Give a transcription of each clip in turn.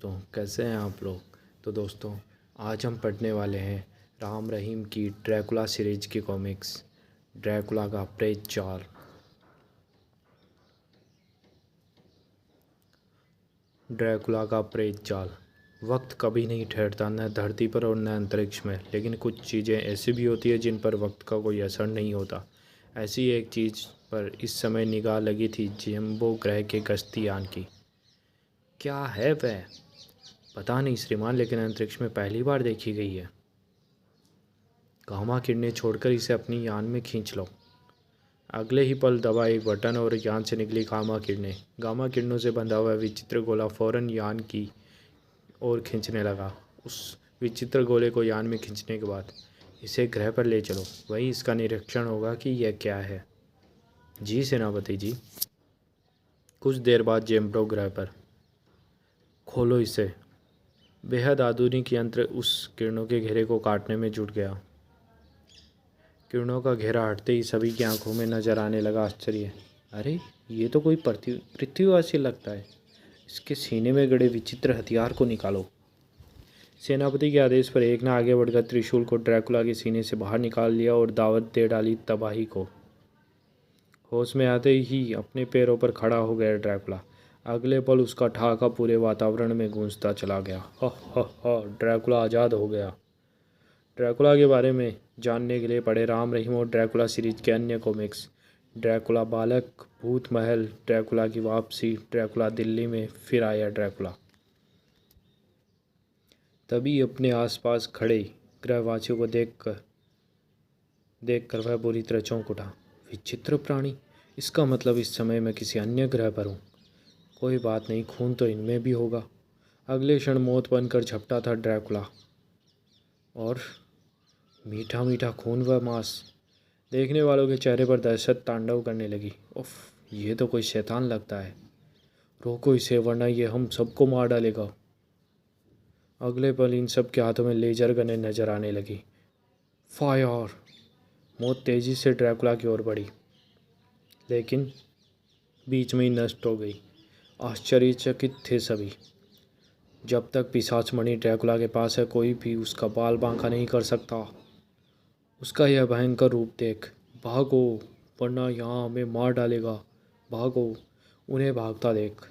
दोस्तों, कैसे हैं आप लोग। तो दोस्तों, आज हम पढ़ने वाले हैं राम रहीम की ड्रैकुला सीरीज की कॉमिक्स ड्रैकुला का प्रेत जाल। ड्रैकुला का प्रेत जाल। वक्त कभी नहीं ठहरता, न धरती पर और न अंतरिक्ष में, लेकिन कुछ चीज़ें ऐसी भी होती है जिन पर वक्त का कोई असर नहीं होता। ऐसी एक चीज़ पर इस समय निगाह लगी थी जंबो ग्रह के गश्ती यान की। क्या है वह? पता नहीं श्रीमान, लेकिन अंतरिक्ष में पहली बार देखी गई है। गामा किरणें छोड़कर इसे अपनी यान में खींच लो। अगले ही पल दबा एक बटन और यान से निकली गामा किरणें। गामा किरणों से बंधा हुआ विचित्र गोला फौरन यान की ओर खींचने लगा। उस विचित्र गोले को यान में खींचने के बाद इसे ग्रह पर ले चलो, वहीं इसका निरीक्षण होगा कि यह क्या है। जी सेनापति जी। कुछ देर बाद जेम्ब्रो ग्रह पर। खोलो इसे। बेहद आधुनिक यंत्र उस किरणों के घेरे को काटने में जुट गया। किरणों का घेरा हटते ही सभी की आंखों में नजर आने लगा आश्चर्य। अरे, ये तो कोई पृथ्वीवासी लगता है। इसके सीने में गड़े विचित्र हथियार को निकालो। सेनापति के आदेश पर एक ने आगे बढ़कर त्रिशूल को ड्रैकुला के सीने से बाहर निकाल लिया और दावत दे डाली तबाही को। होश में आते ही अपने पैरों पर खड़ा हो गया ड्रैकुला। अगले पल उसका ठहाका पूरे वातावरण में गूंजता चला गया। हा हा हा, ड्रैकुला आज़ाद हो गया। ड्रैकुला के बारे में जानने के लिए पढ़े राम रहीम और ड्रैकुला सीरीज के अन्य कॉमिक्स। ड्रैकुला बालक, भूत महल, ड्रैकुला की वापसी, ड्रैकुला दिल्ली में फिर आया ड्रैकुला। तभी अपने आसपास खड़े ग्रहवासियों को देखकर वह बुरी तरह चौंक उठा। विचित्र प्राणी, इसका मतलब इस समय मैं किसी अन्य ग्रह पर हूँ। कोई बात नहीं, खून तो इनमें भी होगा। अगले क्षण मौत बनकर झपटा था ड्रैकुला, और मीठा मीठा खून व मांस। देखने वालों के चेहरे पर दहशत तांडव करने लगी। उफ, ये तो कोई शैतान लगता है। रोको इसे, वरना ये हम सबको मार डालेगा। अगले पल इन सब के हाथों में लेजर गनें नजर आने लगी। फायर! मौत तेजी से ड्रैकुला की ओर बढ़ी, लेकिन बीच में ही नष्ट हो गई। आश्चर्यचकित थे सभी। जब तक पिशाच मणि ड्रैकुला के पास है, कोई भी उसका बाल बांका नहीं कर सकता। उसका यह भयंकर रूप देख। भागो, वरना यहाँ हमें मार डालेगा। भागो, उन्हें भागता देख।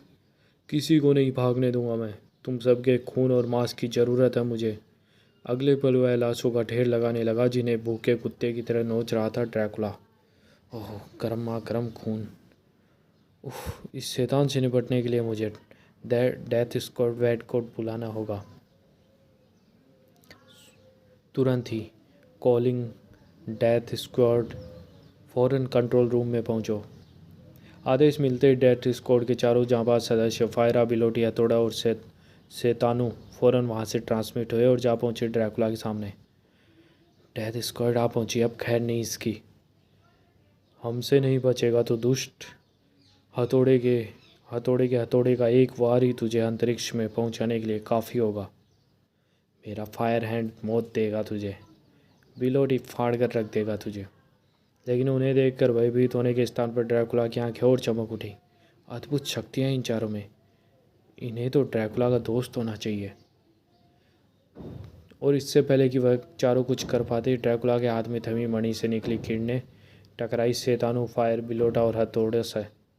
किसी को नहीं भागने दूंगा मैं। तुम सबके खून और मांस की ज़रूरत है मुझे। अगले पल वह लाशों का ढेर लगाने लगा जिन्हें भूखे कुत्ते की तरह नोच रहा था ड्रैकुला। ओह, गर्मा गर्म खून। उफ, इस शैतान से निपटने के लिए मुझे डेथ स्क्वाड वेट को बुलाना होगा। तुरंत ही। कॉलिंग डेथ स्क्वाड, फौरन कंट्रोल रूम में पहुंचो। आदेश मिलते ही डेथ स्क्वाड के चारों जांबाज सदस्य फायरा, बिलोटी, हथौड़ा और शैतानु फौरन वहां से ट्रांसमिट हुए और जा पहुंचे ड्रैकुला के सामने। डेथ स्क्वाड आ पहुंची, अब खैर नहीं इसकी। हमसे नहीं बचेगा तो दुष्ट। हथौड़े के का एक वार ही तुझे अंतरिक्ष में पहुंचाने के लिए काफ़ी होगा। मेरा फायर हैंड मौत देगा तुझे। बिलोटी फाड़ कर रख देगा तुझे। लेकिन उन्हें देखकर भयभीत होने के स्थान पर ड्रैकुला की आंखें और चमक उठी। अद्भुत शक्तियाँ इन चारों में। इन्हें तो ड्रैकुला का दोस्त होना चाहिए। और इससे पहले कि वह चारों कुछ कर पाते, ड्रैकुला के हाथ में थमी मणि से निकली किरणें टकराई शैतानु, फायर, बिलोटा और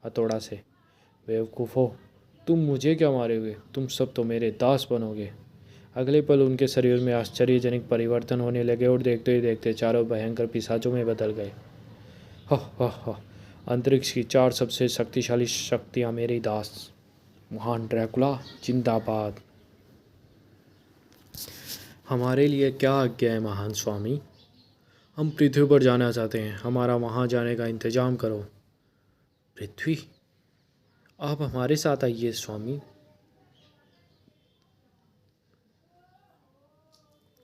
हथौड़ा से। बेवकूफ़ो, तुम मुझे क्या मारोगे? तुम सब तो मेरे दास बनोगे। अगले पल उनके शरीर में आश्चर्यजनक परिवर्तन होने लगे और देखते ही देखते चारों भयंकर पिशाचों में बदल गए। हा हा हा, अंतरिक्ष की 4 सबसे शक्तिशाली शक्तियाँ मेरी दास। महान ड्रैकुला जिंदाबाद। हमारे लिए क्या आज्ञा है महान स्वामी? हम पृथ्वी पर जाना चाहते हैं, हमारा वहाँ जाने का इंतजाम करो। पृथ्वी? आप हमारे साथ आइए स्वामी।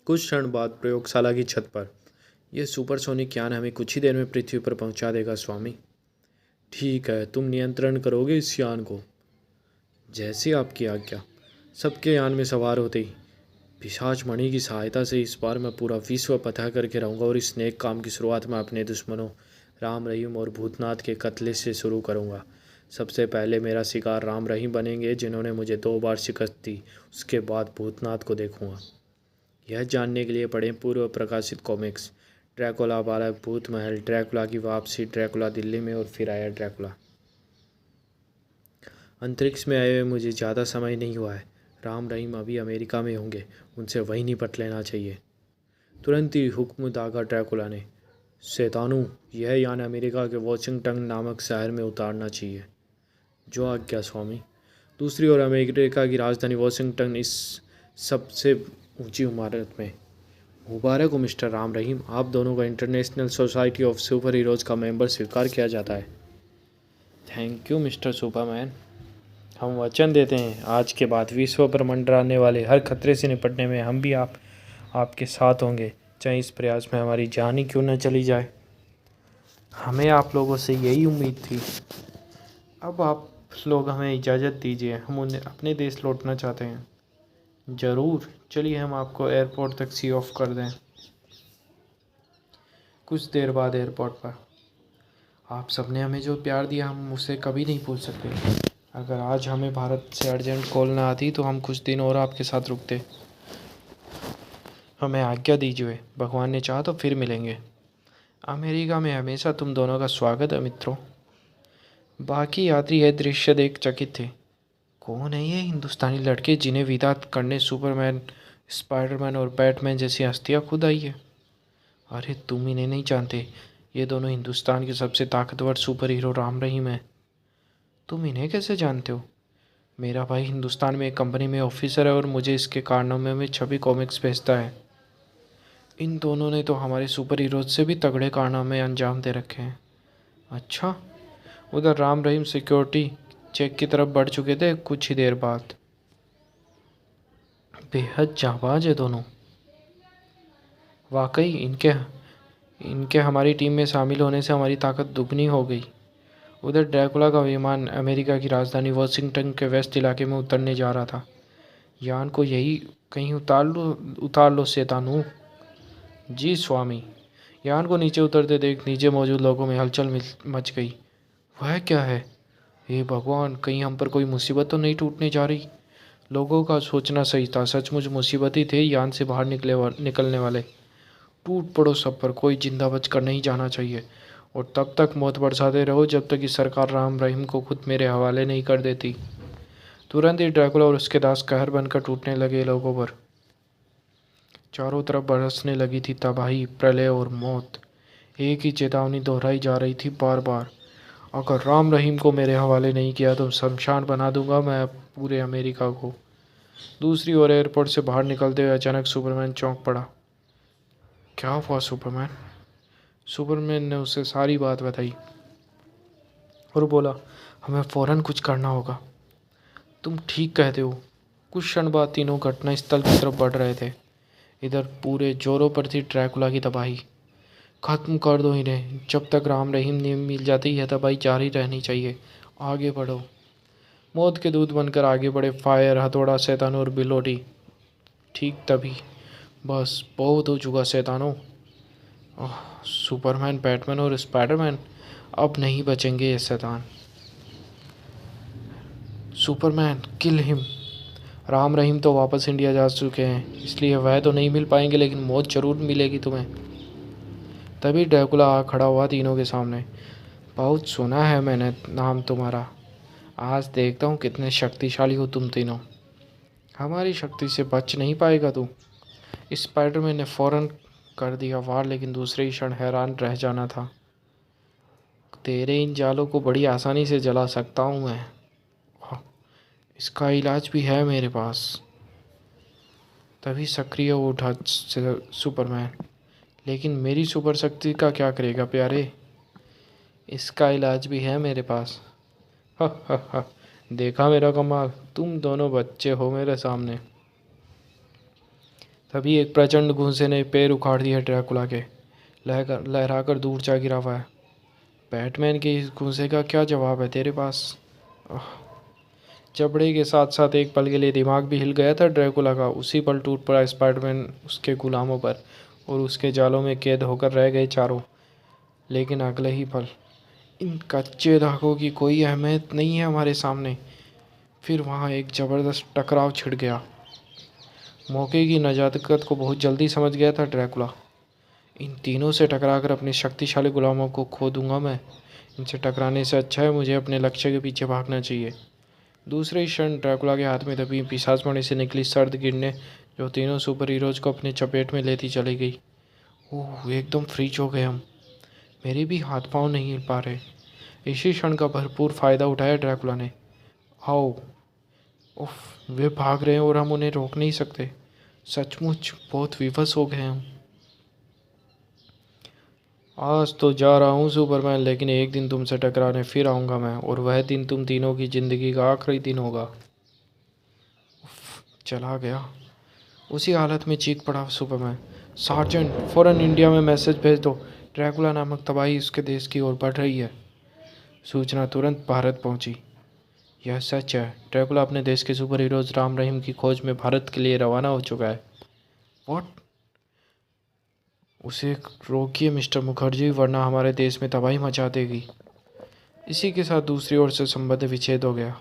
कुछ क्षण बाद प्रयोगशाला की छत पर। यह सुपरसोनिक यान हमें कुछ ही देर में पृथ्वी पर पहुंचा देगा स्वामी। ठीक है, तुम नियंत्रण करोगे इस यान को? जैसी आपकी आज्ञा। सबके यान में सवार होते ही पिशाच मणि की सहायता से इस बार मैं पूरा विश्व पता करके रहूँगा और इस नेक काम की शुरुआत मैं अपने दुश्मनों राम रहीम और भूतनाथ के कत्ले से शुरू करूँगा। सबसे पहले मेरा शिकार राम रहीम बनेंगे, जिन्होंने मुझे 2 बार शिकस्त दी। उसके बाद भूतनाथ को देखूंगा। यह जानने के लिए पढ़ें पूर्व प्रकाशित कॉमिक्स। ड्रैकुला बालक, भूत महल, ड्रैकुला की वापसी, ड्रैकुला दिल्ली में और फिर आया ड्रैकुला। अंतरिक्ष में आए हुए मुझे ज़्यादा समय नहीं हुआ है। राम रहीम अभी अमेरिका में होंगे, उनसे वहीं निपट लेना चाहिए। तुरंत ही हुक्म दागा ड्रैकुला ने। शैतानू, यह यान अमेरिका के वॉशिंगटन नामक शहर में उतारना चाहिए। जो आज्ञा स्वामी। दूसरी ओर अमेरिका की राजधानी वॉशिंगटन इस सबसे ऊंची इमारत में। मुबारक हो मिस्टर राम रहीम, आप दोनों का international society of super heroes का मेंबर स्वीकार किया जाता है। Thank you mister Superman. हम वचन देते हैं आज के बाद विश्व पर मंडराने वाले हर खतरे से निपटने में हम भी आपके साथ होंगे, चाहे इस प्रयास में हमारी जान ही क्यों न चली जाए। हमें आप लोगों से यही उम्मीद थी। अब आप लोग हमें इजाज़त दीजिए, हम उन्हें अपने देश लौटना चाहते हैं। ज़रूर, चलिए हम आपको एयरपोर्ट तक सी ऑफ कर दें। कुछ देर बाद एयरपोर्ट पर, आप सबने हमें जो प्यार दिया हम उसे कभी नहीं भूल सकते। अगर आज हमें भारत से अर्जेंट कॉल ना आती तो हम कुछ दिन और आपके साथ रुकते। हमें आज्ञा दीजिए, भगवान ने चाहा तो फिर मिलेंगे। अमेरिका में हमेशा तुम दोनों का स्वागत है मित्रों। बाकी यात्री यह दृश्य देख चकित थे। कौन है ये हिंदुस्तानी लड़के जिन्हें विदा करने सुपरमैन, स्पाइडरमैन और बैटमैन जैसी हस्तियाँ खुद आई है? अरे तुम इन्हें नहीं जानते, ये दोनों हिंदुस्तान के सबसे ताकतवर सुपर हीरो राम रहीम हैं। तुम इन्हें कैसे जानते हो? मेरा भाई हिंदुस्तान में एक कंपनी में ऑफिसर है और मुझे इसके कारनामे में छवि कॉमिक्स भेजता है। इन दोनों ने तो हमारे सुपर हीरोज से भी तगड़े कारनामे अंजाम दे रखे हैं। अच्छा। उधर राम रहीम सिक्योरिटी चेक की तरफ बढ़ चुके थे कुछ ही देर बाद। बेहद जाबाज है दोनों। वाकई इनके हमारी टीम में शामिल होने से हमारी ताकत दुगनी हो गई। उधर ड्रैकुला का विमान अमेरिका की राजधानी वाशिंगटन के वेस्ट इलाके में उतरने जा रहा था। यान को यही कहीं उतार लो शैतानू। जी स्वामी। यान को नीचे उतरते देख नीचे मौजूद लोगों में हलचल मच गई। वह क्या है? हे भगवान, कहीं हम पर कोई मुसीबत तो नहीं टूटने जा रही। लोगों का सोचना सही था, सचमुच मुसीबत ही थे यान से बाहर निकलने वाले। टूट पड़ो सब पर, कोई जिंदा बच कर नहीं जाना चाहिए और तब तक मौत बरसाते रहो जब तक कि सरकार राम रहीम को खुद मेरे हवाले नहीं कर देती। तुरंत ही ड्रैकुला और उसके दास कहर बनकर टूटने लगे लोगों पर। चारों तरफ बरसने लगी थी तबाही, प्रलय और मौत। एक ही चेतावनी दोहराई जा रही थी बार बार, अगर राम रहीम को मेरे हवाले नहीं किया तो शमशान बना दूंगा मैं पूरे अमेरिका को। दूसरी ओर एयरपोर्ट से बाहर निकलते हुए अचानक सुपरमैन चौंक पड़ा। क्या हुआ सुपरमैन? सुपरमैन ने उसे सारी बात बताई और बोला, हमें फ़ौरन कुछ करना होगा। तुम ठीक कहते हो। कुछ क्षण बाद तीनों घटनास्थल की तरफ बढ़ रहे थे। इधर पूरे जोरों पर थी ड्रैकुला की तबाही। खत्म कर दो इन्हें, जब तक राम रहीम ने मिल जाती है तबाही जारी रहनी चाहिए। आगे बढ़ो। मौत के दूत बनकर आगे बढ़े फायर, हथौड़ा, शैतान और बिलोटी। ठीक तभी, बस बहुत हो चुका शैतानों। सुपरमैन, बैटमैन और स्पाइडरमैन, अब नहीं बचेंगे ये शैतान। Superman, kill him. Ram Rahim तो वापस इंडिया जा चुके हैं, इसलिए वह तो नहीं मिल पाएंगे, लेकिन मौत जरूर मिलेगी तुम्हें। तभी ड्रैकुला आ खड़ा हुआ तीनों के सामने। बहुत सुना है मैंने नाम तुम्हारा, आज देखता हूँ कितने शक्तिशाली हो तुम तीनों। हमारी शक्ति से बच नहीं पाएगा तू। स्पाइडरमैन ने फौरन कर दिया वार, लेकिन दूसरे ही क्षण हैरान रह जाना था। तेरे इन जालों को बड़ी आसानी से जला सकता हूँ मैं। इसका इलाज भी है मेरे पास। तभी सक्रिय हो उठा सुपरमैन। लेकिन मेरी सुपर शक्ति का क्या करेगा प्यारे? इसका इलाज भी है मेरे पास। हा हा हा, देखा मेरा कमाल, तुम दोनों बच्चे हो मेरे सामने। तभी एक प्रचंड गूंसे ने पैर उखाड़ दिए ड्रैकुला के, लहराकर दूर जा गिरा हुआ है। बैटमैन के इस गूंसे का क्या जवाब है तेरे पास? जबड़े के साथ साथ एक पल के लिए दिमाग भी हिल गया था ड्रैकुला का। उसी पल टूट पड़ा स्पाइडरमैन उसके गुलामों पर और उसके जालों में कैद होकर रह गए चारों। लेकिन अगले ही पल इन कच्चे धागों की कोई अहमियत नहीं है हमारे सामने। फिर वहाँ एक ज़बरदस्त टकराव छिड़ गया। मौके की नज़ाकत को बहुत जल्दी समझ गया था ड्रैकुला। इन तीनों से टकराकर अपने शक्तिशाली गुलामों को खो दूंगा मैं। इनसे टकराने से अच्छा है मुझे अपने लक्ष्य के पीछे भागना चाहिए। दूसरे ही क्षण ड्रैकुला के हाथ में दबी पिशाचमणि से निकली सर्द किरणें जो तीनों सुपर हीरोज को अपने चपेट में लेती चली गई। ओह, एकदम फ्रीज हो गए हम। मेरे भी हाथ पांव नहीं हिल पा रहे। इसी क्षण का भरपूर फायदा उठाया ड्रैकुला ने। आओ। उफ, वे भाग रहे हैं और हम उन्हें रोक नहीं सकते। सचमुच बहुत विवश हो गए हम। आज तो जा रहा हूँ सुपरमैन, लेकिन एक दिन तुमसे टकराने फिर आऊँगा मैं, और वह दिन तुम तीनों की ज़िंदगी का आखिरी दिन होगा। चला गया। उसी हालत में चीख पड़ा सुपरमैन। सार्जेंट, फौरन इंडिया में मैसेज भेज दो। ड्रैकुला नामक तबाही उसके देश की ओर बढ़ रही है। सूचना तुरंत भारत पहुंची। यह सच है, ड्रैकुला अपने देश के सुपर हीरोज राम रहीम की खोज में भारत के लिए रवाना हो चुका है। व्हाट? उसे रोकिए मिस्टर मुखर्जी, वरना हमारे देश में तबाही मचा देगी। इसी के साथ दूसरी ओर से संबंध विच्छेद हो गया।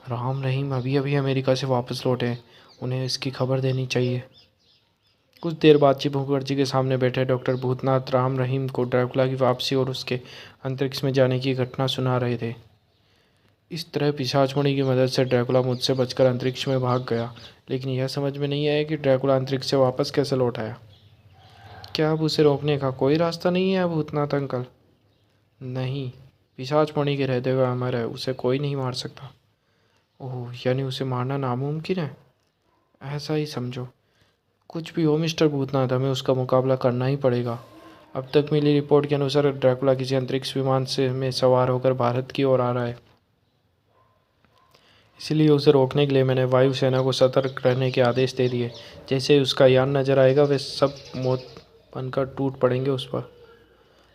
राम रहीम अभी अभी अमेरिका से वापस लौटे हैं, उन्हें इसकी खबर देनी चाहिए। कुछ देर बाद चीफ मुखर्जी के सामने बैठे डॉक्टर भूतनाथ राम रहीम को ड्रैकुला की वापसी और उसके अंतरिक्ष में जाने की घटना सुना रहे थे। इस तरह पिशाचमणि की मदद से ड्रैकुला मुझसे बचकर अंतरिक्ष में भाग गया, लेकिन यह समझ में नहीं आया कि ड्रैकुला अंतरिक्ष से वापस कैसे लौट आया। क्या अब उसे रोकने का कोई रास्ता नहीं है भूतनाथ अंकल? नहीं, पिशाचमणि के रहते हुए अमर है, उसे कोई नहीं मार सकता। ओह, यानी उसे मारना नामुमकिन है? ऐसा ही समझो। कुछ भी हो मिस्टर भूतनाथ, हमें उसका मुकाबला करना ही पड़ेगा। अब तक मिली रिपोर्ट के अनुसार ड्रैकुला किसी अंतरिक्ष विमान से में सवार होकर भारत की ओर आ रहा है। इसलिए उसे रोकने के लिए मैंने वायुसेना को सतर्क रहने के आदेश दे दिए। जैसे ही उसका यान नजर आएगा वे सब मौत बनकर टूट पड़ेंगे उस पर।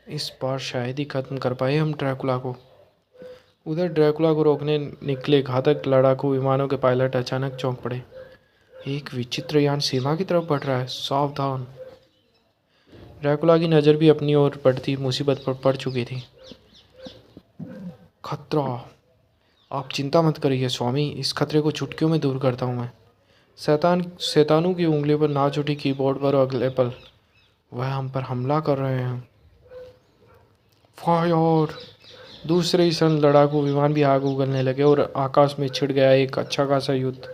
इस बार शायद ही खत्म कर पाए हम ड्रैकुला को। उधर ड्रैकुला को रोकने निकले घातक लड़ाकू विमानों के पायलट अचानक चौंक पड़े। एक विचित्र यान सीमा की तरफ बढ़ रहा है, सावधान। ड्रैकुला की नज़र भी अपनी ओर बढ़ती मुसीबत पर पड़ चुकी थी। खतरा। आप चिंता मत करिए स्वामी, इस खतरे को चुटकियों में दूर करता हूँ मैं। शैतानों की उंगली पर नाच उठी कीबोर्ड पर अगले पल वह हम पर हमला कर रहे हैं। फायर। दूसरे ही क्षण लड़ाकू विमान भी आग उगलने लगे और आकाश में छिड़ गया एक अच्छा खासा युद्ध।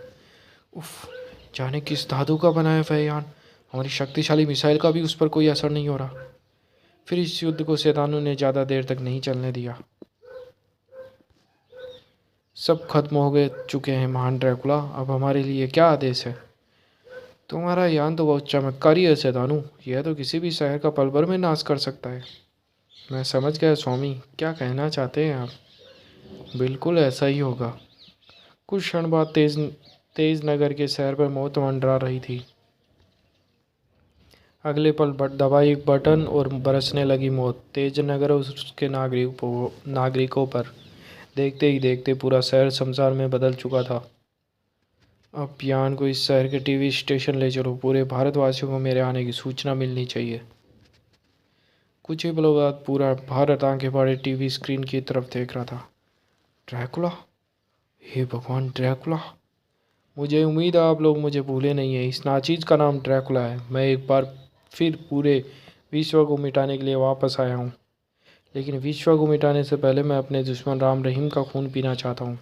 उफ, जाने किस धातु का बना है वह यान। हमारी शक्तिशाली मिसाइल का भी उस पर कोई असर नहीं हो रहा। फिर इस युद्ध को शैतानों ने ज़्यादा देर तक नहीं चलने दिया। सब खत्म हो गए चुके हैं महान ड्रैकुला, अब हमारे लिए क्या आदेश है? तुम्हारा यान तो बहुत चमत्कारी है शैतानू, यह तो किसी भी शहर का पल भर में नाश कर सकता है। मैं समझ गया स्वामी, क्या कहना चाहते हैं आप? बिल्कुल ऐसा ही होगा। कुछ क्षण बाद तेज नगर के शहर पर मौत मंडरा रही थी। अगले पल दबा एक बटन और बरसने लगी मौत तेज नगर और उसके नागरिकों पर। देखते ही देखते पूरा शहर शमशान में बदल चुका था। अब यान को इस शहर के टीवी स्टेशन ले चलो, पूरे भारतवासियों को मेरे आने की सूचना मिलनी चाहिए। कुछ ही पलों बाद पूरा भारत आंखें फाड़े टीवी स्क्रीन की तरफ देख रहा था। ड्रैकुला, हे भगवान ड्रैकुला! मुझे उम्मीद है आप लोग मुझे भूले नहीं है। इस नाचीज का नाम ड्रैकुला है। मैं एक बार फिर पूरे विश्व को मिटाने के लिए वापस आया हूँ, लेकिन विश्व को मिटाने से पहले मैं अपने दुश्मन राम रहीम का खून पीना चाहता हूँ।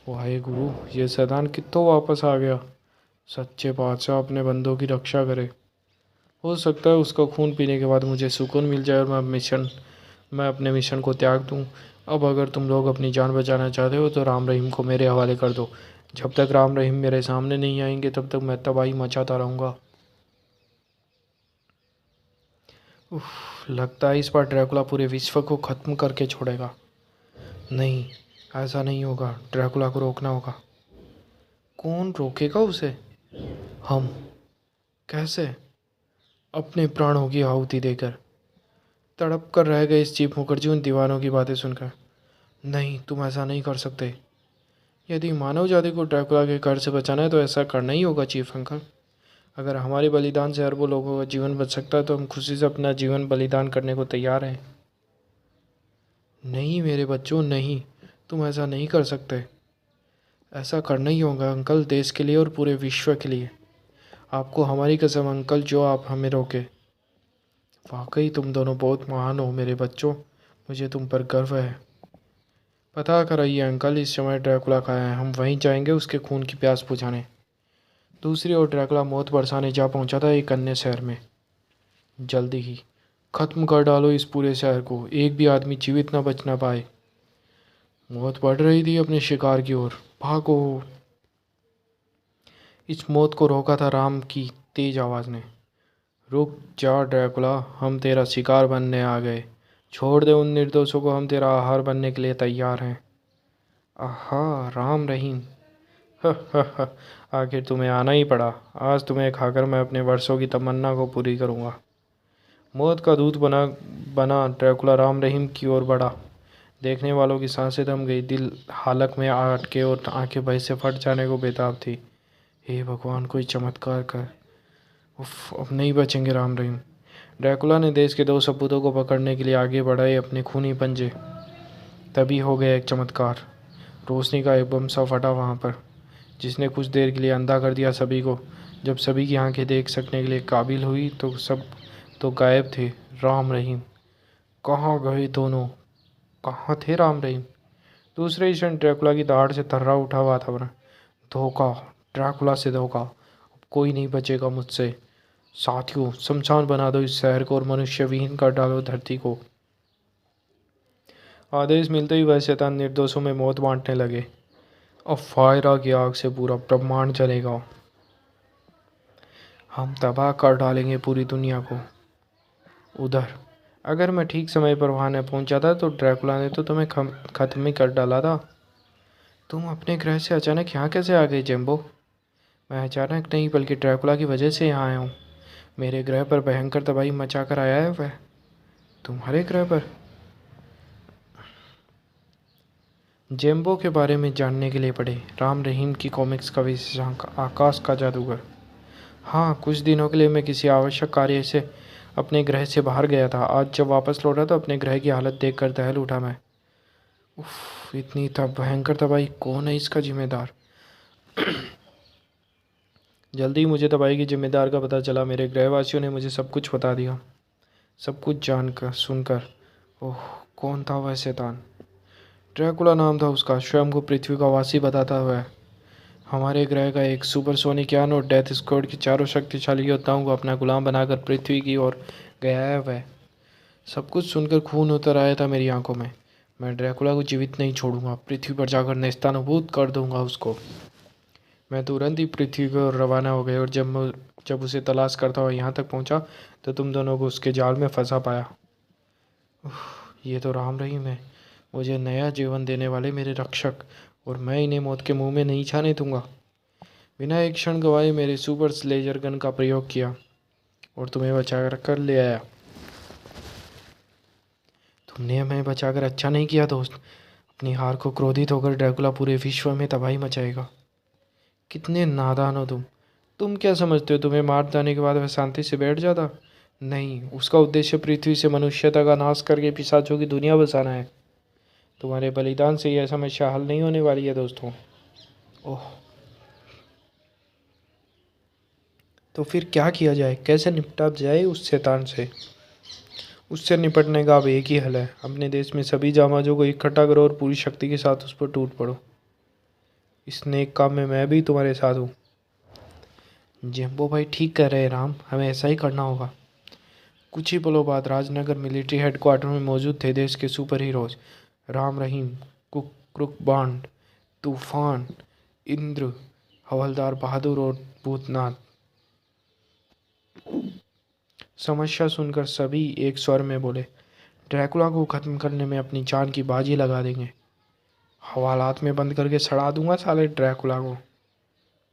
वाहे गुरु, ये शैतान कित्तों वापस आ गया। सच्चे बादशाह अपने बंदों की रक्षा करे। हो सकता है उसका खून पीने के बाद मुझे सुकून मिल जाए और मैं अपने मिशन को त्याग दूँ। अब अगर तुम लोग अपनी जान बचाना चाहते हो तो राम रहीम को मेरे हवाले कर दो। जब तक राम रहीम मेरे सामने नहीं आएंगे तब तक मैं तबाही मचाता रहूँगा। लगता है इस बार ड्रैकुला पूरे विश्व को ख़त्म करके छोड़ेगा। नहीं, ऐसा नहीं होगा। ड्रैकुला को रोकना होगा। कौन रोकेगा उसे? हम। कैसे? अपने प्राणों की आहुति देकर। तड़प कर रह गए इस चीफ मुखर्जी उन दीवानों की बातें सुनकर। नहीं, तुम ऐसा नहीं कर सकते। यदि मानव जाति को ड्रैकुला के घर से बचाना है तो ऐसा करना ही होगा चीफ अंकल। अगर हमारे बलिदान से अरबों लोगों का जीवन बच सकता है तो हम खुशी से अपना जीवन बलिदान करने को तैयार हैं। नहीं मेरे बच्चों, नहीं, तुम ऐसा नहीं कर सकते। ऐसा करना ही होगा अंकल, देश के लिए और पूरे विश्व के लिए। आपको हमारी कसम अंकल, जो आप हमें रोके। वाकई तुम दोनों बहुत महान हो मेरे बच्चों, मुझे तुम पर गर्व है। पता कराइए अंकल, इस समय ड्रैकुला कहाँ है, हम वहीं जाएंगे उसके खून की प्यास बुझाने। दूसरी ओर ड्रैकुला मौत बरसाने जा पहुंचा था एक अन्य शहर में। जल्दी ही खत्म कर डालो इस पूरे शहर को, एक भी आदमी जीवित न बच ना पाए। मौत बढ़ रही थी अपने शिकार की ओर। भागो। इस मौत को रोका था राम की तेज आवाज ने। रुक जा ड्रैकुला, हम तेरा शिकार बनने आ गए। छोड़ दे उन निर्दोषों को, हम तेरा आहार बनने के लिए तैयार हैं। आहा राम रहीम। आखिर तुम्हें आना ही पड़ा। आज तुम्हें खाकर मैं अपने वर्षों की तमन्ना को पूरी करूंगा। मौत का दूत बना बना ड्रैकुला राम रहीम की ओर बढ़ा। देखने वालों की सांसें थम गई, दिल हालक में आ अटके और आंखें भय से फट जाने को बेताब थी। हे भगवान, कोई चमत्कार कर। उफ, अब नहीं बचेंगे राम रहीम। ड्रैकुला ने देश के दो सपूतों को पकड़ने के लिए आगे बढ़ाए अपने खूनी पंजे। तभी हो गया एक चमत्कार। रोशनी का एक बम सा फटा वहाँ पर, जिसने कुछ देर के लिए अंधा कर दिया सभी को। जब सभी की आंखें देख सकने के लिए काबिल हुई तो सब तो गायब थे। राम रहीम कहाँ गए दोनों? कहाँ थे राम रहीम? दूसरे ही क्षण ड्रैकुला की दहाड़ से थर्रा उठा वातावरण। धोखा, ड्रैकुला से धोखा, अब कोई नहीं बचेगा मुझसे। साथियों, शमशान बना दो इस शहर को और मनुष्य विहीन कर डालो धरती को। आदेश मिलते ही वह शैतान निर्दोषों में मौत बांटने लगे। अब फायरा की आग से पूरा ब्रह्मांड जलेगा। हम तबाह कर डालेंगे पूरी दुनिया को। उधर अगर मैं ठीक समय पर वहां न पहुंचा था तो ड्रैकुला ने तो तुम्हें खत्म ही कर डाला था। तुम अपने ग्रह से अचानक यहाँ कैसे आ गई जेम्बो? मैं अचानक नहीं बल्कि ड्रैकुला की वजह से यहाँ आया हूँ। मेरे ग्रह पर भयंकर तबाही मचा कर आया है वह। तुम्हारे ग्रह पर? जेम्बो के बारे में जानने के लिए पढ़े राम रहीम की कॉमिक्स का विशेषांक आकाश का जादूगर। हाँ, कुछ दिनों के लिए मैं किसी आवश्यक कार्य से अपने ग्रह से बाहर गया था। आज जब वापस लौटा तो अपने ग्रह की हालत देखकर दहल उठा मैं। उफ, इतनी तब भयंकर तबाही, कौन है इसका जिम्मेदार? जल्दी ही मुझे तबाही के जिम्मेदार का पता चला। मेरे ग्रहवासियों ने मुझे सब कुछ बता दिया। सब कुछ जानकर सुनकर। ओह, कौन था वह शैतान? ड्रैकुला नाम था उसका, स्वयं को पृथ्वी का वासी बताता हुआ। हमारे ग्रह का एक सुपरसोनिक यान और डेथ स्क्वाड के चारों शक्तिशाली योद्धाओं को अपना गुलाम बनाकर पृथ्वी की ओर गया है वह। सब कुछ सुनकर खून उतर आया था मेरी आंखों में। मैं ड्रैकुला को जीवित नहीं छोड़ूंगा, पृथ्वी पर जाकर नेस्तानाबूद कर दूंगा उसको। मैं तुरंत ही पृथ्वी की ओर रवाना हो गया और जब उसे तलाश करता हुआ यहाँ तक पहुँचा तो तुम दोनों को उसके जाल में फंसा पाया। ये तो राम रहीम है, मुझे नया जीवन देने वाले मेरे रक्षक, और मैं इन्हें मौत के मुंह में नहीं जाने दूंगा। बिना एक क्षण गवाए मेरे सुपर स्लेजर गन का प्रयोग किया और तुम्हें बचा कर ले आया। तुमने हमें बचाकर अच्छा नहीं किया दोस्त। अपनी हार को क्रोधित होकर ड्रैकुला पूरे विश्व में तबाही मचाएगा। कितने नादान हो तुम। तुम क्या समझते हो तुम्हें मार जाने के बाद वह शांति से बैठ जाता? नहीं, उसका उद्देश्य पृथ्वी से मनुष्यता का नाश करके पिशाचों की दुनिया बसाना है। तुम्हारे बलिदान से यह समस्या हल नहीं होने वाली है दोस्तों। ओह, तो फिर क्या किया जाए, कैसे निपटा जाए उस शैतान से? उससे निपटने का अब एक ही हल है, अपने देश में सभी जामाजों को इकट्ठा करो और पूरी शक्ति के साथ उस पर टूट पड़ो। इस नेक काम में मैं भी तुम्हारे साथ हूँ। जेम्बो भाई ठीक कह रहे हैं राम, हमें ऐसा ही करना होगा। कुछ ही पलों बाद राजनगर मिलिट्री हेडक्वार्टर में मौजूद थे देश के super heroes Ram Rahim, cook crook bond, तूफान, इंद्र, हवलदार बहादुर और भूतनाथ। समस्या सुनकर सभी एक स्वर में बोले, ड्रैकुला को खत्म करने में अपनी जान की बाजी लगा देंगे। हवालात में बंद करके सड़ा दूंगा साले ड्रैकुला को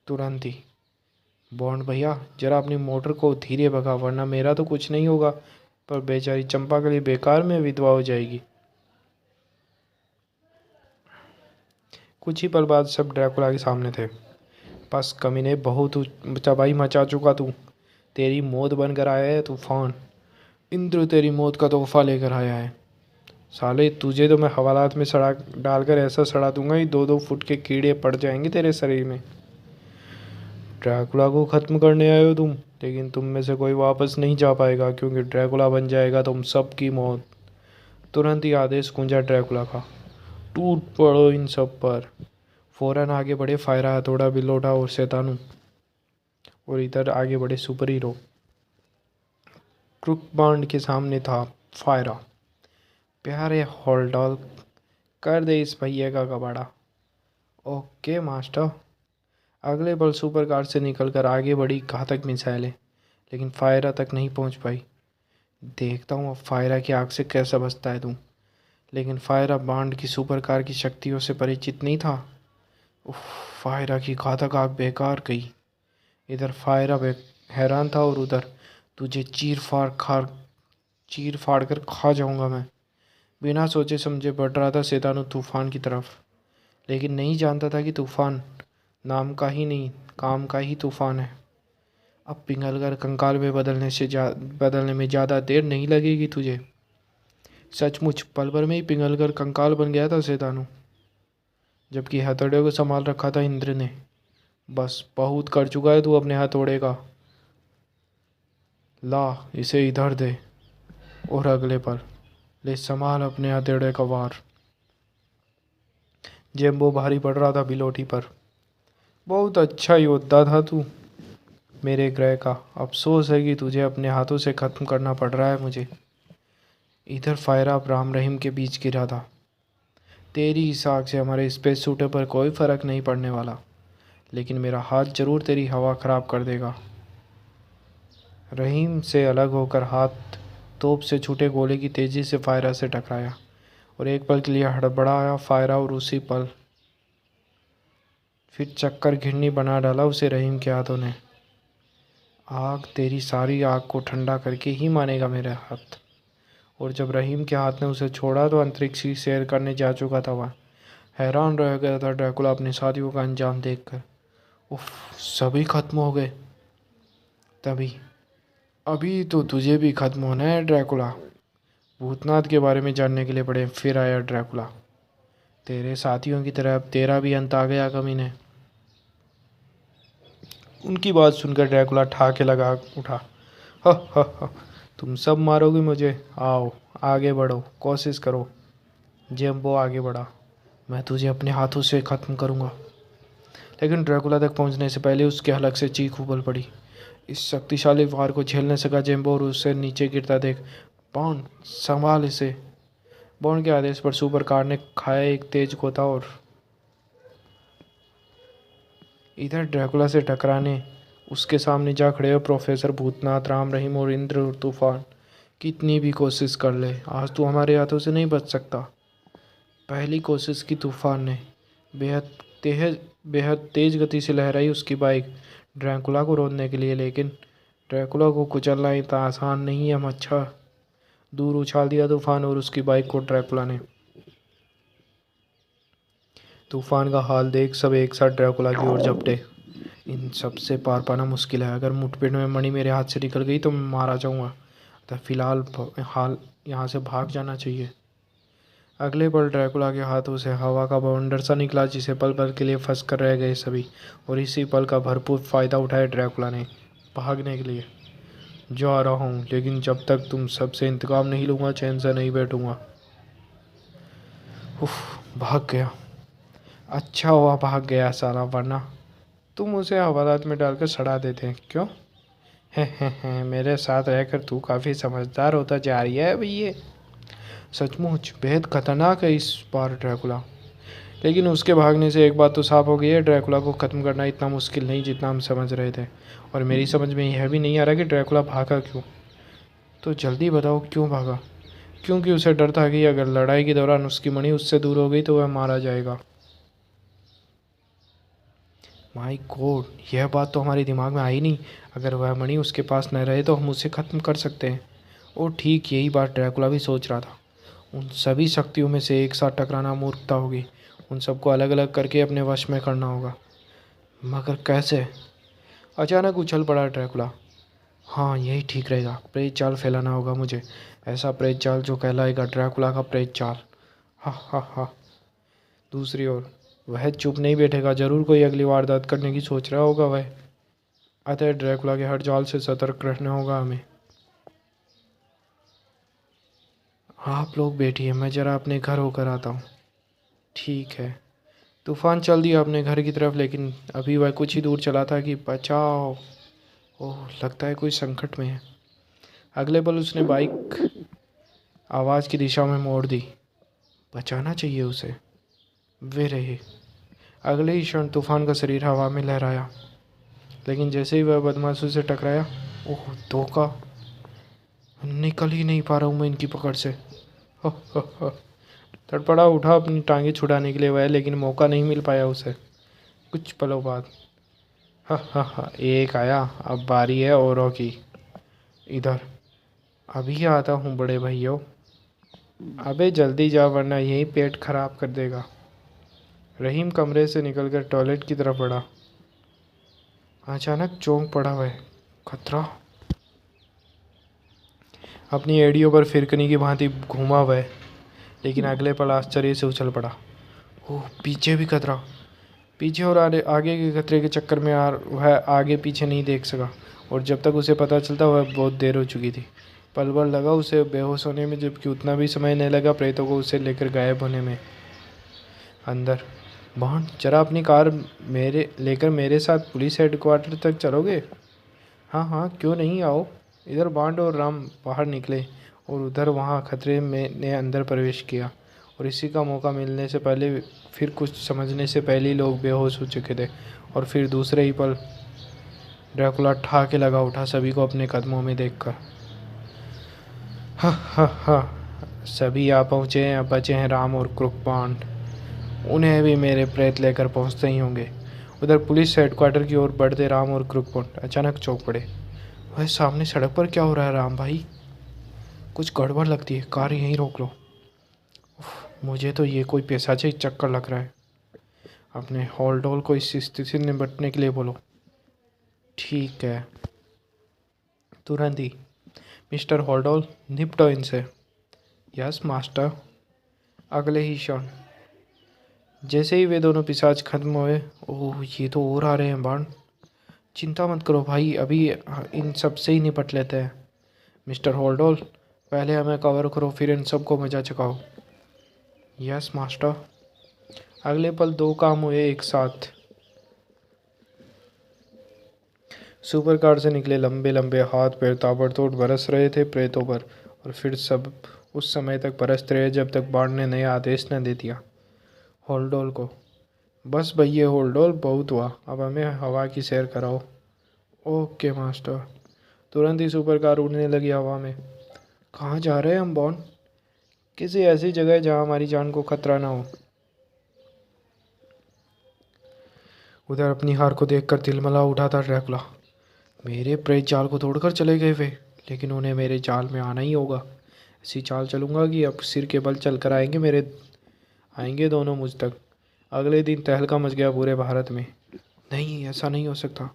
तुरंत ही। बॉन्ड भैया, जरा अपनी मोटर को धीरे भगा, वरना मेरा तो कुछ नहीं होगा पर बेचारी चंपा के लिए बेकार में विधवा हो जाएगी। कुछ ही पल बाद सब ड्रैकुला के सामने थे। बस कमीने, बहुत तबाही मचा चुका तू। तेरी मौत बनकर आया है तूफान। इंद्र तेरी मौत का तोहफा लेकर आया है। साले तुझे तो मैं हवालात में सड़ा डालकर ऐसा सड़ा दूंगा कि 2-2 फुट के कीड़े पड़ जाएंगे तेरे शरीर में। ड्रैकुला को ख़त्म करने आए हो तुम, लेकिन तुम में से कोई वापस नहीं जा पाएगा, क्योंकि ड्रैकुला बन जाएगा तुम सबकी मौत। तुरंत ही आदेश गूंजा ड्रैकुला का, टूट पड़ो इन सब पर। फौरन आगे बढ़े फायरा, हथौड़ा, बिलोटा और शैतानू। और इधर आगे बढ़े सुपर हीरो। क्रुक बांड के सामने था फायरा। प्यारे हॉलडॉल, कर दे इस भैया का कबाड़ा। Okay master. अगले पल सुपर कार से निकलकर आगे बढ़ी घातक मिसाइलें, लेकिन फायरा तक नहीं पहुंच पाई। देखता हूँ अब फायरा की आग से कैसा बचता है तू। लेकिन फायरा बांड की सुपर कार की शक्तियों से परिचित नहीं था। उफ, फायरा की घातक आग बेकार गई। इधर फायरा हैरान था और उधर तुझे चीर फाड़ कर खा जाऊंगा मैं। बिना सोचे समझे बढ़ रहा था शैतानु तूफान की तरफ, लेकिन नहीं जानता था कि तूफान नाम का ही नहीं, काम का ही तूफान है। अब पिघलकर कंकाल में बदलने में ज़्यादा देर नहीं लगेगी तुझे। सचमुच पल भर में ही पिघलकर कंकाल बन गया था शैतानु, जबकि हथौड़े को संभाल रखा था इंद्र ने। बस बहुत कर चुका है तू अपने हथौड़े का, ला इसे इधर दे। और अगले पल ले संभाल अपने हथौड़े का वार। जेम्बो भारी पड़ रहा था बिलोटी पर। बहुत अच्छा योद्धा था तू मेरे ग्रह का, अफसोस है कि तुझे अपने हाथों से ख़त्म करना पड़ रहा है मुझे। इधर फायरा राम रहीम के बीच गिरा था। तेरी इस आग से हमारे स्पेस सूटर पर कोई फ़र्क नहीं पड़ने वाला, लेकिन मेरा हाथ ज़रूर तेरी हवा ख़राब कर देगा। रहीम से अलग होकर हाथ तोप से छूटे गोले की तेज़ी से फायरा से टकराया और एक पल के लिए हड़बड़ाया फायरा, और उसी पल फिर चक्कर घिरनी बना डाला उसे रहीम के हाथों ने। आग, तेरी सारी आग को ठंडा करके ही मानेगा मेरा हाथ। और जब रहीम के हाथ ने उसे छोड़ा तो अंतरिक्ष की सैर करने जा चुका था वह। हैरान रह गया था ड्रैकुला अपने साथियों का अंजाम देखकर। उफ, सभी खत्म हो गए। तभी अभी तो तुझे भी खत्म होना है ड्रैकुला। भूतनाथ के बारे में जानने के लिए बड़े फिर आया ड्रैकुला। तेरे साथियों की तरह अब तेरा भी अंत आ गया कमीने। उनकी बात सुनकर ड्रैकुला ठाके लगा उठा। ह ह ह, तुम सब मारोगे मुझे? आओ आगे बढ़ो, कोशिश करो। जेम्बो आगे बढ़ा। मैं तुझे अपने हाथों से ख़त्म करूँगा। लेकिन ड्रैकुला तक पहुँचने से पहले उसके हलक से चीख उबल पड़ी। इस शक्तिशाली वार को झेल न सका जेम्बो और उसे नीचे गिरता देख, बॉन्ड संभाल इसे। बॉन्ड के आदेश पर सुपर कार ने खाया एक तेज गोता और इधर ड्रैकुला से टकराने उसके सामने जा खड़े हो प्रोफेसर भूतनाथ, राम रहीम और इंद्र और तूफान। कितनी भी कोशिश कर ले, आज तू हमारे हाथों से नहीं बच सकता। पहली कोशिश की तूफान ने बेहद तेज गति से लहराई उसकी बाइक ड्रैकुला को रोकने के लिए, लेकिन ड्रैकुला को कुचलना इतना आसान नहीं है मच्छा। दूर उछाल दिया तूफान और उसकी बाइक को ड्रैकुला ने। तूफान का हाल देख सब एक साथ ड्रैकुला की ओर झपटे। इन सब से पार पाना मुश्किल है। अगर मुठभेड़ में मणि मेरे हाथ से निकल गई तो मैं मारा जाऊंगा। तो फिलहाल यहाँ से भाग जाना चाहिए। अगले पल ड्रैकुला के हाथों से हवा का बवंडर सा निकला, जिसे पल भर के लिए फंस कर रह गए सभी। और इसी पल का भरपूर फ़ायदा उठाया ड्रैकुला ने भागने के लिए। जा रहा हूँ, लेकिन जब तक तुम सबसे इंतकाम नहीं लूँगा चैन से नहीं बैठूँगा। उफ, भाग गया। अच्छा हुआ भाग गया साला, वरना तुम उसे हवालात में डालकर सड़ा देते। क्यों? हैं मेरे साथ रहकर तू काफ़ी समझदार होता जा रही है भैया। सचमुच बेहद खतरनाक है इस बार ड्रैकुला। लेकिन उसके भागने से एक बात तो साफ हो गई है, ड्रैकुला को ख़त्म करना इतना मुश्किल नहीं जितना हम समझ रहे थे। और मेरी समझ में यह भी नहीं आ रहा कि ड्रैकुला भागा क्यों। तो जल्दी बताओ क्यों भागा? क्योंकि उसे डर था कि अगर लड़ाई के दौरान उसकी मणि उससे दूर हो गई तो वह मारा जाएगा। माय गॉड, यह बात तो हमारे दिमाग में आई नहीं। अगर वह मणि उसके पास न रहे तो हम उसे ख़त्म कर सकते हैं। और ठीक यही बात ड्रैकुला भी सोच रहा था। उन सभी शक्तियों में से एक साथ टकराना मूर्खता होगी। उन सबको अलग अलग करके अपने वश में करना होगा। मगर कैसे? अचानक उछल पड़ा ड्रैकुला। हाँ, यही ठीक रहेगा। प्रेत जाल फैलाना होगा मुझे, ऐसा प्रेत जाल जो कहलाएगा ड्रैकुला का प्रेत जाल। हा हा हा। दूसरी ओर वह चुप नहीं बैठेगा, ज़रूर कोई अगली वारदात करने की सोच रहा होगा वह। अतः ड्रैकुला के हर जाल से सतर्क रहना होगा हमें। आप लोग बैठिए, मैं ज़रा अपने घर होकर आता हूँ। ठीक है। तूफान चल दिया अपने घर की तरफ, लेकिन अभी वह कुछ ही दूर चला था कि बचाओ। ओह, लगता है कोई संकट में है। अगले पल उसने बाइक आवाज़ की दिशा में मोड़ दी। बचाना चाहिए उसे। वे रहे। अगले ही क्षण तूफान का शरीर हवा में लहराया, लेकिन जैसे ही वह बदमाशों से टकराया, ओह धोखा। निकल ही नहीं पा रहा हूँ मैं इनकी पकड़ से। हो हो। तड़पड़ा उठा अपनी टांगे छुड़ाने के लिए वह, लेकिन मौका नहीं मिल पाया उसे। कुछ पलों बाद हा हा हा, एक आया। अब बारी है औरों की। इधर अभी आता हूँ बड़े भैया। अबे जल्दी जा वरना यही पेट खराब कर देगा। रहीम कमरे से निकलकर टॉयलेट की तरफ बढ़ा। अचानक चौंक पड़ा वह। खतरा। अपनी एड़ियों पर फिरकनी की भांति घूमा वह, लेकिन अगले पल आश्चर्य से उछल पड़ा। ओह, पीछे भी खतरा। पीछे और आगे के खतरे के चक्कर में वह आगे पीछे नहीं देख सका, और जब तक उसे पता चलता वह बहुत देर हो चुकी थी। पल भर लगा उसे बेहोश होने में, जबकि उतना भी समय नहीं लगा प्रेतों को उसे लेकर गायब होने में। अंदर बॉन्ड, जरा अपनी कार लेकर मेरे साथ पुलिस हेडक्वार्टर तक चलोगे? हाँ हाँ, क्यों नहीं, आओ। इधर बांड और राम बाहर निकले, और उधर वहाँ खतरे में ने अंदर प्रवेश किया, और इसी का मौका मिलने से पहले, फिर कुछ समझने से पहले ही लोग बेहोश हो चुके थे। और फिर दूसरे ही पल ड्रैकुला ठहाके लगा उठा, सभी को अपने कदमों में देखकर। हा हा हा। सभी आ पहुँचे हैं, अब बचे हैं राम और क्रुकबांड। उन्हें भी मेरे प्रेत लेकर पहुँचते ही होंगे। उधर पुलिस हेडक्वार्टर की ओर बढ़ते राम और क्रुकबांड अचानक चौंक पड़े। वह सामने सड़क पर क्या हो रहा है राम भाई? कुछ गड़बड़ लगती है, कार यहीं रोक लो। मुझे तो ये कोई पैसाचे चक्कर लग रहा है। अपने हॉलडॉल को इस स्थिति से निपटने के लिए बोलो। ठीक है। तुरंत ही। मिस्टर हॉलडॉल, निपटो इनसे। Yes master. अगले ही क्षण जैसे ही वे दोनों पिशाच खत्म हुए, ओह ये तो और आ रहे हैं बाण। चिंता मत करो भाई, अभी इन सब से ही निपट लेते हैं। मिस्टर हॉलडॉल, पहले हमें कवर करो, फिर इन सबको मजा चखाओ। Yes master. अगले पल दो काम हुए एक साथ। सुपर कार से निकले लंबे लंबे हाथ पैर ताबड़तोड़ बरस रहे थे प्रेतों पर, और फिर सब उस समय तक बरसते रहे जब तक बाण ने नया आदेश न दे दिया होल्डोल को। बस भैया होल्डोल, बहुत हुआ, अब हमें हवा की सैर कराओ। Okay master. तुरंत ही सुपर कार उड़ने लगी हवा में। कहाँ जा रहे हैं हम बॉन? किसी ऐसी जगह जहाँ हमारी जान को खतरा ना हो। उधर अपनी हार को देखकर तिलमिला उठा था ड्रैकुला। मेरे प्रेत जाल को तोड़कर चले गए वे, लेकिन उन्हें मेरे जाल में आना ही होगा। ऐसी चाल चलूंगा कि अब सिर के बल चल कर आएंगे दोनों मुझ तक। अगले दिन तहलका मच गया पूरे भारत में। नहीं, ऐसा नहीं हो सकता।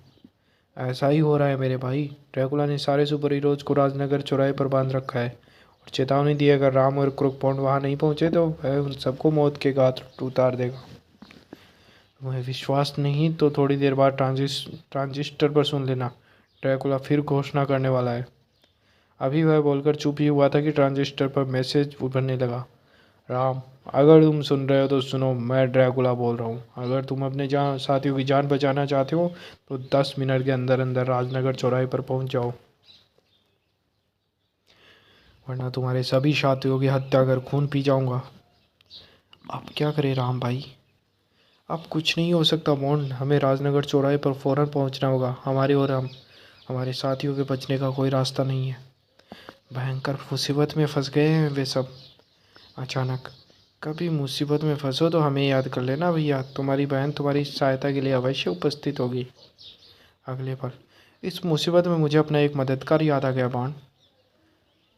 ऐसा ही हो रहा है मेरे भाई। ड्रैकुला ने सारे सुपर हीरोज को राजनगर चौराहे पर बांध रखा है, और चेतावनी दी है, अगर राम और क्रुकपॉन्ड वहाँ नहीं पहुँचे तो वह उन सबको मौत के घाट उतार देगा। तुम्हें विश्वास नहीं तो थोड़ी देर बाद ट्रांजिस्टर पर सुन लेना। ड्रैकुला फिर घोषणा करने वाला है। अभी वह बोलकर चुप ही हुआ था कि ट्रांजिस्टर पर मैसेज उभरने लगा। राम, अगर तुम सुन रहे हो तो सुनो, मैं ड्रैकुला बोल रहा हूँ। अगर तुम अपने साथियों की जान बचाना चाहते हो तो 10 मिनट के अंदर अंदर राजनगर चौराहे पर पहुँच जाओ, वरना तुम्हारे सभी साथियों की हत्या कर खून पी जाऊंगा। अब क्या करें राम भाई? अब कुछ नहीं हो सकता बॉन्ड, हमें राजनगर चौराहे पर फ़ौरन पहुंचना होगा। हमारे साथियों के बचने का कोई रास्ता नहीं है। भयंकर मुसीबत में फंस गए हैं वे सब अचानक। कभी मुसीबत में फंसो तो हमें याद कर लेना भैया, तुम्हारी बहन तुम्हारी सहायता के लिए अवश्य उपस्थित होगी। अगले पल इस मुसीबत में मुझे अपना एक मददगार याद आ गया बॉन्ड।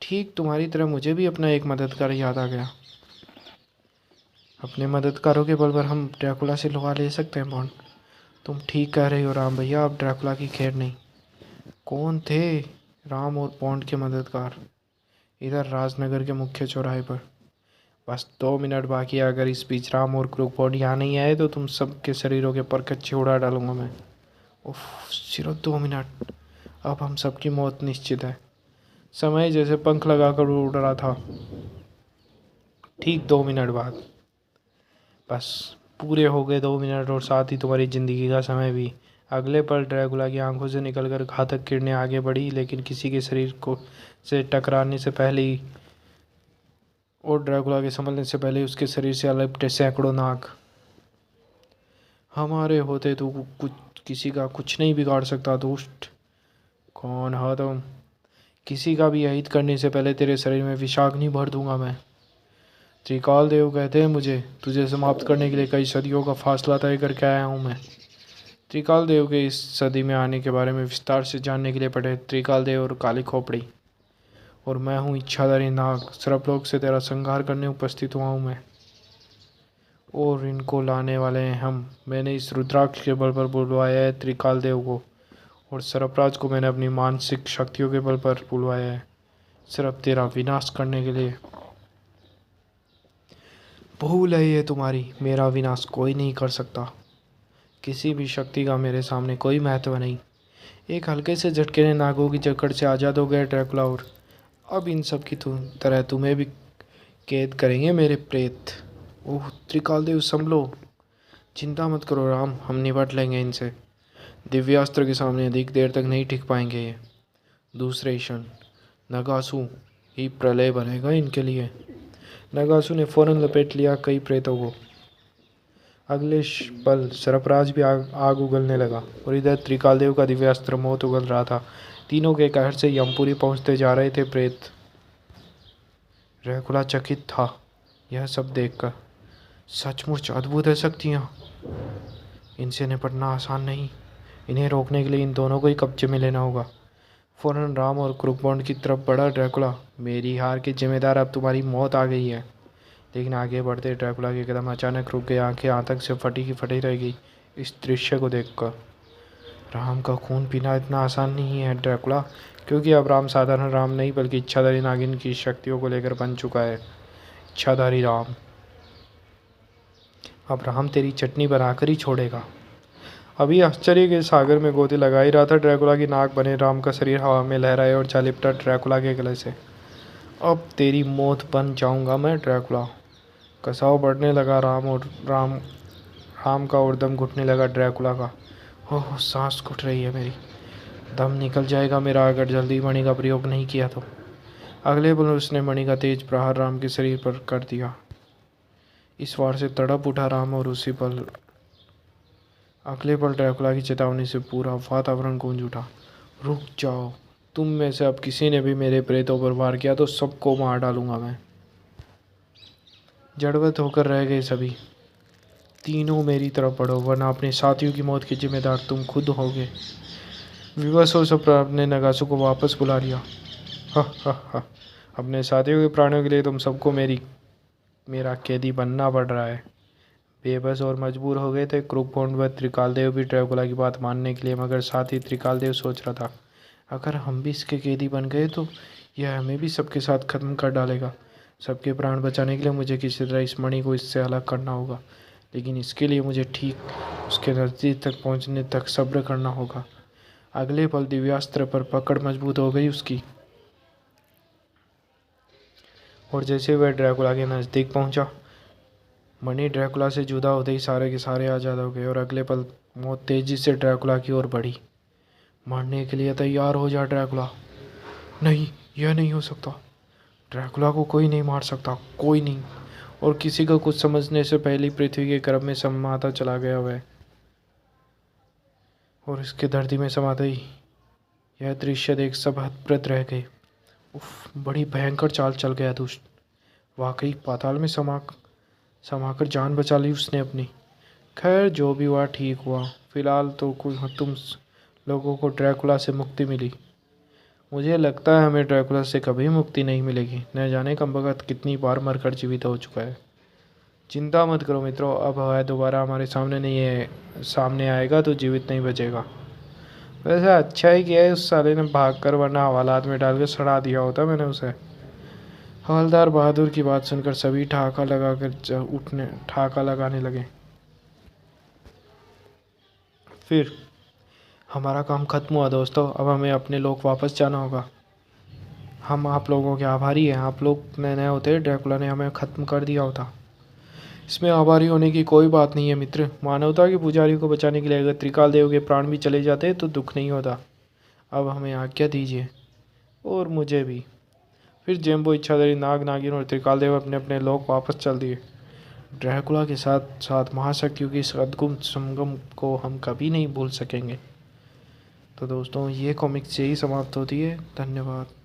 ठीक तुम्हारी तरह मुझे भी अपना एक मददगार याद आ गया। अपने मददगारों के बल पर हम ड्रैकुला से लोहा ले सकते हैं बॉन्ड। तुम ठीक कह रहे हो राम भैया, अब ड्रैकुला की खैर नहीं। कौन थे? राम और पौंड के मददगार इधर राजनगर के मुख्य चौराहे पर। बस 2 मिनट बाकी है। अगर इस बीच राम और क्रूकपॉड यहाँ नहीं आए तो तुम सबके शरीरों के पर कच्चे उड़ा डालूंगा मैं। उफ, सिर्फ 2 मिनट। अब हम सबकी मौत निश्चित है। समय जैसे पंख लगाकर उड़ रहा था। ठीक 2 मिनट बाद बस पूरे हो गए 2 मिनट, और साथ ही तुम्हारी ज़िंदगी का समय भी। अगले पल ड्रैकुला की आंखों से निकलकर घातक किरणें आगे बढ़ी, लेकिन किसी के शरीर को से टकराने से पहले ही और ड्रैकुला के संभलने से पहले उसके शरीर से अलपटे सैकड़ों नाग। हमारे होते तो कुछ किसी का कुछ नहीं बिगाड़ सकता दुष्ट। कौन हो तुम? किसी का भी अहित करने से पहले तेरे शरीर में विषाग्नि भर दूंगा मैं। त्रिकाल देव कहते हैं मुझे तुझे समाप्त करने के लिए कई सदियों का फासला तय करके आया हूँ मैं। त्रिकाल देव के इस सदी में आने के बारे में विस्तार से जानने के लिए पढ़े त्रिकाल देव और काली खोपड़ी। और मैं हूँ इच्छाधारी नाग, सर्पलोक से तेरा संहार करने उपस्थित हुआ हूँ मैं। और इनको लाने वाले हैं हम। मैंने इस रुद्राक्ष के बल पर बुलवाया है त्रिकाल देव को, और सर्पराज को मैंने अपनी मानसिक शक्तियों के बल पर बुलवाया है, सिर्फ तेरा विनाश करने के लिए। भूल है ये तुम्हारी, मेरा विनाश कोई नहीं कर सकता। किसी भी शक्ति का मेरे सामने कोई महत्व नहीं। एक हल्के से झटके ने नागों की जकड़ से आज़ाद हो गया ड्रैकुला, और अब इन सब की तरह तुम्हें भी कैद करेंगे मेरे प्रेत। ओह त्रिकाल देव संभलो, चिंता मत करो राम, हम निपट लेंगे इनसे। दिव्यास्त्र के सामने अधिक देर तक नहीं टिक पाएंगे ये। दूसरे क्षण नगासु ही प्रलय बनेगा इनके लिए। नगासु ने फौरन लपेट लिया कई प्रेतों को। अगले पल सरफराज भी आग उगलने लगा, और इधर त्रिकालदेव का दिव्यास्त्र मौत उगल रहा था। तीनों के कहर से यमपुरी पहुंचते जा रहे थे प्रेत। ड्रैकुला चकित था यह सब देखकर। सचमुच अद्भुत है शक्तियाँ। इनसे निपटना आसान नहीं। इन्हें रोकने के लिए इन दोनों को ही कब्जे में लेना होगा। फौरन राम और क्रूकबॉन्ड की तरफ बढ़ा ड्रैकुला। मेरी हार के जिम्मेदार अब तुम्हारी मौत आ गई है। लेकिन आगे बढ़ते ड्रैकुला के कदम अचानक रुक गए। आंखें आतंक से फटी की फटी रह गई इस दृश्य को देखकर। राम का खून पीना इतना आसान नहीं है ड्रैकुला, क्योंकि अब राम साधारण राम नहीं बल्कि इच्छाधारी नागिन की शक्तियों को लेकर बन चुका है। इच्छाधारी राम। अब राम तेरी चटनी बनाकर ही छोड़ेगा। अभी आश्चर्य के सागर में गोते लगा ही रहा था ड्रैकुला की नाक बने राम का शरीर हवा में लहराए और जा लिपटा ड्रैकुला के गले से। अब तेरी मौत बन जाऊंगा मैं ड्रैकुला। कसाव बढ़ने लगा राम का, और दम घुटने लगा ड्रैकुला का। ओह सांस घुट रही है मेरी, दम निकल जाएगा मेरा अगर जल्दी मणि का प्रयोग नहीं किया तो। अगले पल उसने मणि का तेज प्रहार राम के शरीर पर कर दिया। इस वार से तड़प उठा राम, और उसी पल अगले पल ड्रैकुला की चेतावनी से पूरा वातावरण गूंज उठा। रुक जाओ, तुम में से अब किसी ने भी मेरे प्रेतों पर वार किया तो सबको मार डालूंगा मैं। जड़वत होकर रह गए सभी। तीनों मेरी तरफ बढ़ो, वरना अपने साथियों की मौत के जिम्मेदार तुम खुद होगे। विवश हो सब अपने नगासु को वापस बुला लिया। हा हा हा, अपने साथियों के प्राणों के लिए तुम सबको मेरा कैदी बनना पड़ रहा है। बेबस और मजबूर हो गए थे क्रूकबॉन्ड व त्रिकालदेव भी ड्रैकुला की बात मानने के लिए, मगर साथ ही त्रिकालदेव सोच रहा था अगर हम भी इसके कैदी बन गए तो यह हमें भी सबके साथ खत्म कर डालेगा। सबके प्राण बचाने के लिए मुझे किसी तरह इस मणि को इससे अलग करना होगा, लेकिन इसके लिए मुझे ठीक उसके नज़दीक तक पहुंचने तक सब्र करना होगा। अगले पल दिव्यास्त्र पर पकड़ मजबूत हो गई उसकी, और जैसे वह ड्रैकुला के नज़दीक पहुंचा, मणि ड्रैकुला से जुदा होते ही सारे के सारे आज़ाद हो गए। और अगले पल मौत तेजी से ड्रैकुला की ओर बढ़ी। मरने के लिए तैयार हो जा ड्रैकुला। नहीं, यह नहीं हो सकता। ड्रैकुला को कोई नहीं मार सकता, कोई नहीं। और किसी का कुछ समझने से पहले पृथ्वी के गर्भ में समाता चला गया वह, और इसके धरती में समाते ही यह दृश्य देख सब हतप्रभ रह गए। उफ, बड़ी भयंकर चाल चल गया दुष्ट। वाकई पाताल में समाकर जान बचा ली उसने अपनी। खैर जो भी हुआ ठीक हुआ। फिलहाल तो तुम लोगों को ड्रैकुला से मुक्ति मिली। मुझे लगता है हमें ड्रैकुला से कभी मुक्ति नहीं मिलेगी। न जाने कमबख्त कितनी बार मरकर जीवित हो चुका है। चिंता मत करो मित्रों, अब वह दोबारा हमारे सामने नहीं है, सामने आएगा तो जीवित नहीं बचेगा। वैसे अच्छा ही किया है उस साले ने भाग कर, वरना हवालात में डाल के सड़ा दिया होता मैंने उसे। हवलदार बहादुर की बात सुनकर सभी ठहाका लगाने लगे। फिर हमारा काम खत्म हुआ दोस्तों। अब हमें अपने लोग वापस जाना होगा। हम आप लोगों के आभारी हैं। आप लोग नए होते, ड्रैकुला ने हमें ख़त्म कर दिया होता। इसमें आभारी होने की कोई बात नहीं है मित्र। मानवता के पुजारी को बचाने के लिए अगर त्रिकाल देव के प्राण भी चले जाते तो दुख नहीं होता। अब हमें आज्ञा दीजिए। और मुझे भी। फिर जेम्बो, इच्छाधारी नाग, नागिन और त्रिकाल देव अपने अपने लोक वापस चल दिए। ड्रैकुला के साथ साथ महाशक्तियों की इस अद्भुत संगम को हम कभी नहीं भूल सकेंगे। तो दोस्तों, ये कॉमिक्स यही समाप्त होती है। धन्यवाद।